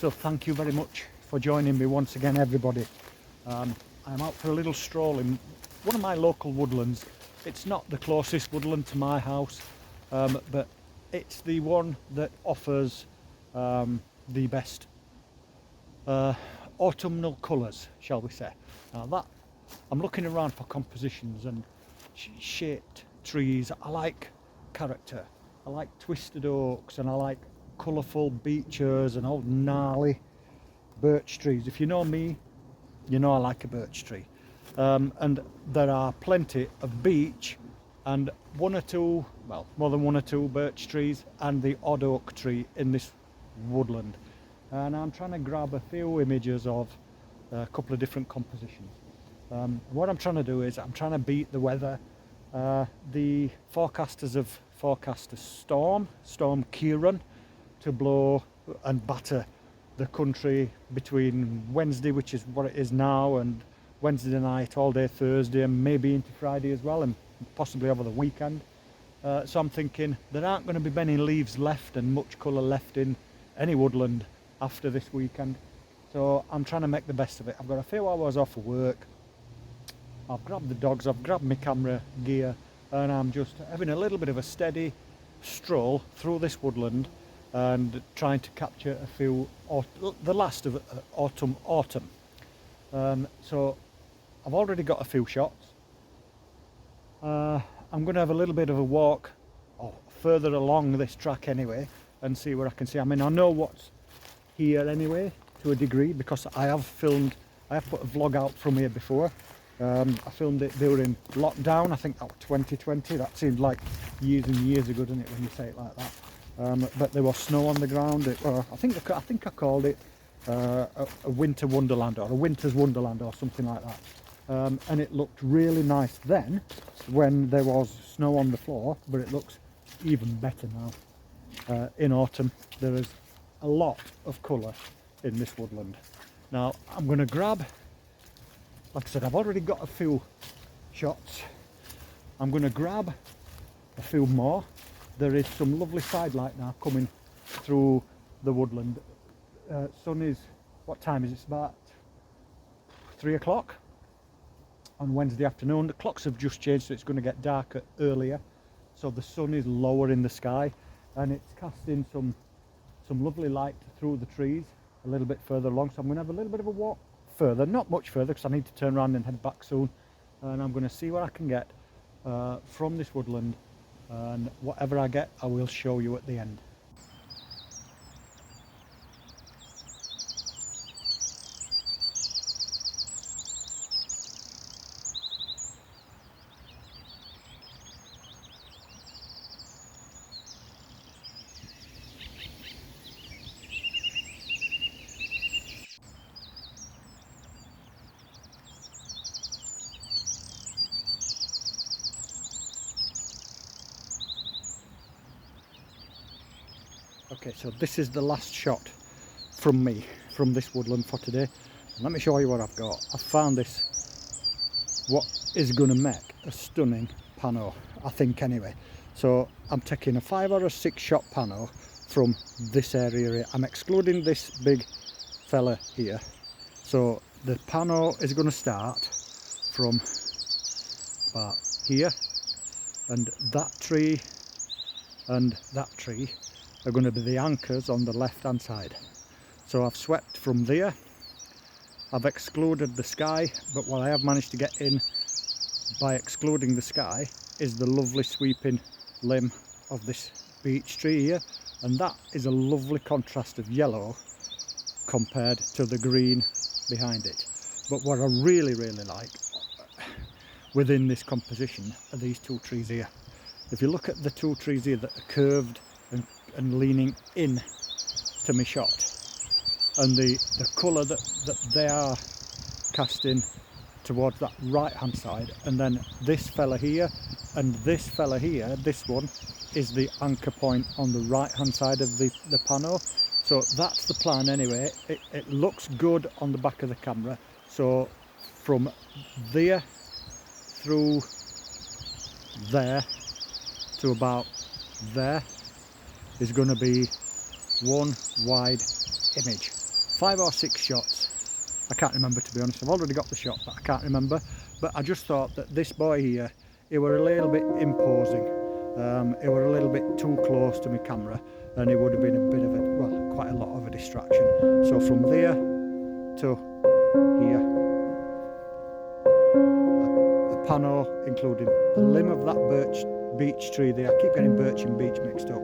So thank you very much for joining me once again, everybody. I'm out for a little stroll in one of my local woodlands. It's not the closest woodland to my house, but it's the one that offers the best autumnal colours, shall we say. Now that I'm looking around for compositions and shaped trees. I like character, I like twisted oaks, and I like colourful beeches and old gnarly birch trees. If you know me, you know I like a birch tree. And there are plenty of beech and one or two, well, more than one or two birch trees and the odd oak tree in this woodland. And I'm trying to grab a few images of a couple of different compositions. What I'm trying to do is I'm trying to beat the weather. The forecasters have forecast a storm Kieran, to blow and batter the country between Wednesday, which is what it is now, and Wednesday night, all day Thursday, and maybe into Friday as well, and possibly over the weekend. So I'm thinking there aren't going to be many leaves left and much colour left in any woodland after this weekend. So I'm trying to make the best of it. I've got a few hours off of work. I've grabbed the dogs, I've grabbed my camera gear, and I'm just having a little bit of a steady stroll through this woodland and trying to capture a few, the last of autumn. So I've already got a few shots. I'm going to have a little bit of a walk further along this track anyway and see where I can see. I mean, I know what's here anyway to a degree because I have put a vlog out from here before. I filmed it during lockdown, I think that was 2020. That seemed like years and years ago, doesn't it, when you say it like that. But there was snow on the ground. I think I called it a winter wonderland or a winter's wonderland or something like that. And it looked really nice then when there was snow on the floor, but it looks even better now. In autumn there is a lot of colour in this woodland. Now I'm going to grab, like I said, I've already got a few shots. I'm going to grab a few more. There is some lovely sidelight now coming through the woodland. Sun is, what time is it? It's about 3 o'clock on Wednesday afternoon. The clocks have just changed, so it's going to get darker earlier. So the sun is lower in the sky and it's casting some lovely light through the trees a little bit further along. So I'm going to have a little bit of a walk further, not much further because I need to turn around and head back soon. And I'm going to see what I can get from this woodland. And whatever I get, I will show you at the end. Okay, so this is the last shot from me from this woodland for today. Let me show you what I've got. I've found this, what is going to make a stunning pano, I think anyway. So I'm taking a 5 or a 6 shot pano from this area. I'm excluding this big fella here. So the pano is going to start from about here, and that tree and that tree are going to be the anchors on the left hand side. So I've swept from there, I've excluded the sky, but what I have managed to get in by excluding the sky is the lovely sweeping limb of this beech tree here, and that is a lovely contrast of yellow compared to the green behind it. But what I really like within this composition are these two trees here. If you look at the two trees here that are curved and leaning in to my shot, and the colour that they are casting towards that right hand side, and then this fella here and this fella here, this one is the anchor point on the right hand side of the pano. So that's the plan anyway. It looks good on the back of the camera. So from there through there to about there is going to be one wide image. 5 or 6 shots. I can't remember, to be honest. I've already got the shot, but I can't remember. But I just thought that this boy here, he were a little bit imposing. He were a little bit too close to my camera, and it would have been a bit of a, well, quite a lot of a distraction. So from there to here, a pano including the limb of that beech tree there. I keep getting birch and beech mixed up.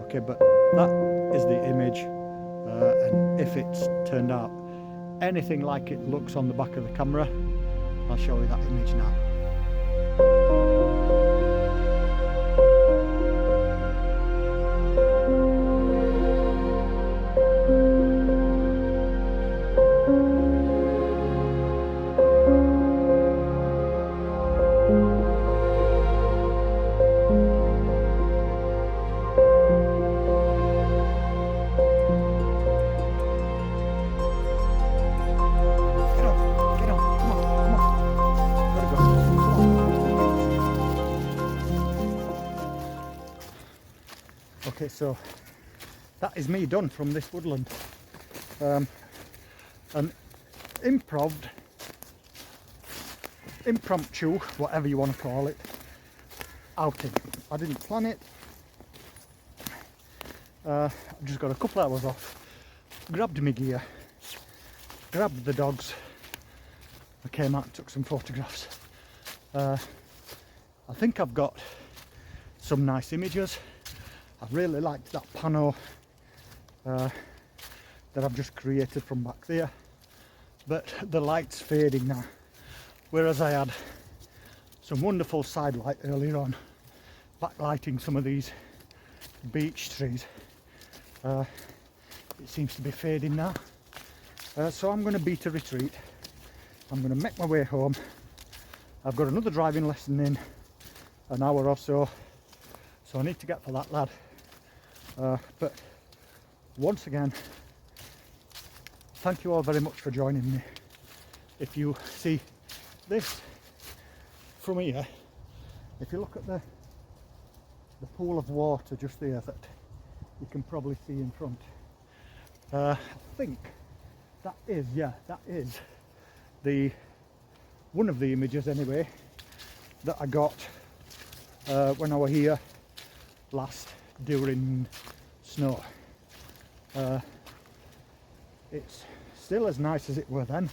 Okay, but that is the image, and if it's turned out anything like it looks on the back of the camera, I'll show you that image now. Okay, so that is me done from this woodland. An impromptu, whatever you want to call it, outing. I didn't plan it. I've just got a couple hours off, grabbed my gear, grabbed the dogs, I came out and took some photographs. I think I've got some nice images. I really liked that pano that I've just created from back there, but the light's fading now, whereas I had some wonderful side light earlier on backlighting some of these beech trees. It seems to be fading now, so I'm going to beat a retreat. I'm going to make my way home. I've got another driving lesson in an hour or so, so I need to get for that, lad. But once again, thank you all very much for joining me. If you see this from here, if you look at the pool of water just there that you can probably see in front, I think that is, yeah, that is one of the images anyway that I got when I was here last during snow. It's still as nice as it were then,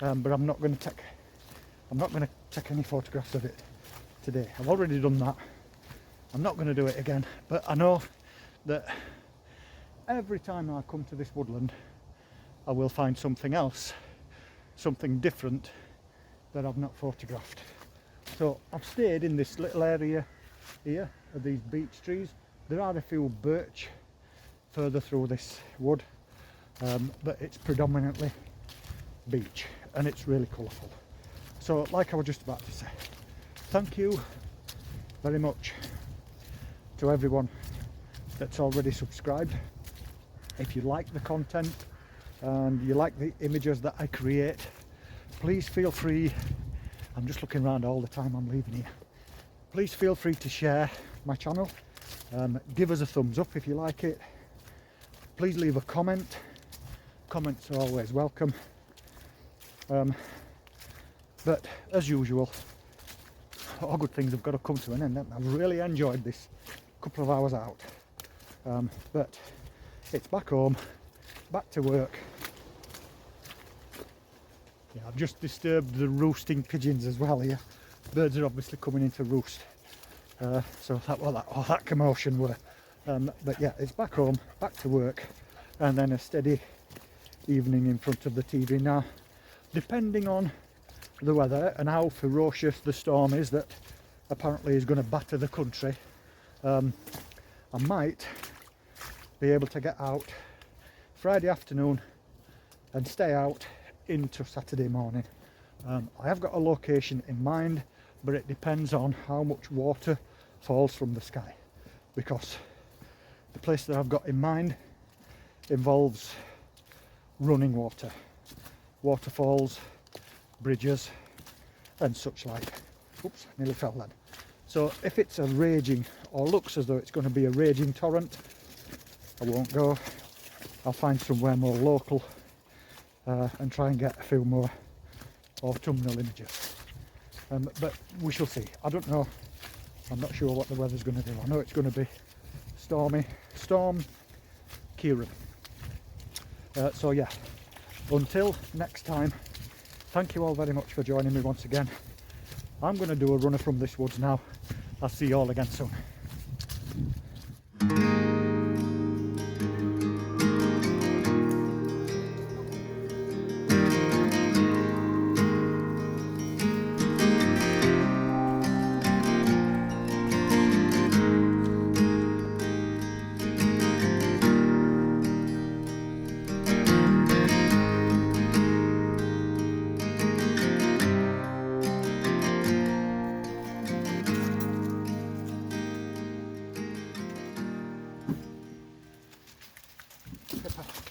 but I'm not going to take any photographs of it today. I've already done that. I'm not going to do it again, but I know that every time I come to this woodland I will find something else, something different that I've not photographed. So I've stayed in this little area here of these beech trees. There are a few birch further through this wood, but it's predominantly beech and it's really colourful. So like I was just about to say, thank you very much to everyone that's already subscribed. If you like the content and you like the images that I create, please feel free, I'm just looking around all the time I'm leaving here, please feel free to share my channel. Give us a thumbs up if you like it. Please leave a comment. Comments are always welcome. But as usual, all good things have got to come to an end. I've really enjoyed this couple of hours out. But it's back home, back to work. Yeah, I've just disturbed the roosting pigeons as well here. Birds are obviously coming in to roost. So all that commotion were. But yeah, it's back home, back to work, and then a steady evening in front of the TV now. Depending on the weather and how ferocious the storm is that apparently is going to batter the country, I might be able to get out Friday afternoon and stay out into Saturday morning. I have got a location in mind, but it depends on how much water falls from the sky, because the place that I've got in mind involves running water, waterfalls, bridges and such like. Oops, nearly fell then. So if it's a raging, or looks as though it's going to be a raging torrent, I won't go. I'll find somewhere more local and try and get a few more autumnal images. But we shall see. I don't know. I'm not sure what the weather's going to do. I know it's going to be stormy. Storm Kieran. So yeah, until next time, thank you all very much for joining me once again. I'm going to do a runner from this woods now. I'll see you all again soon. Pepper.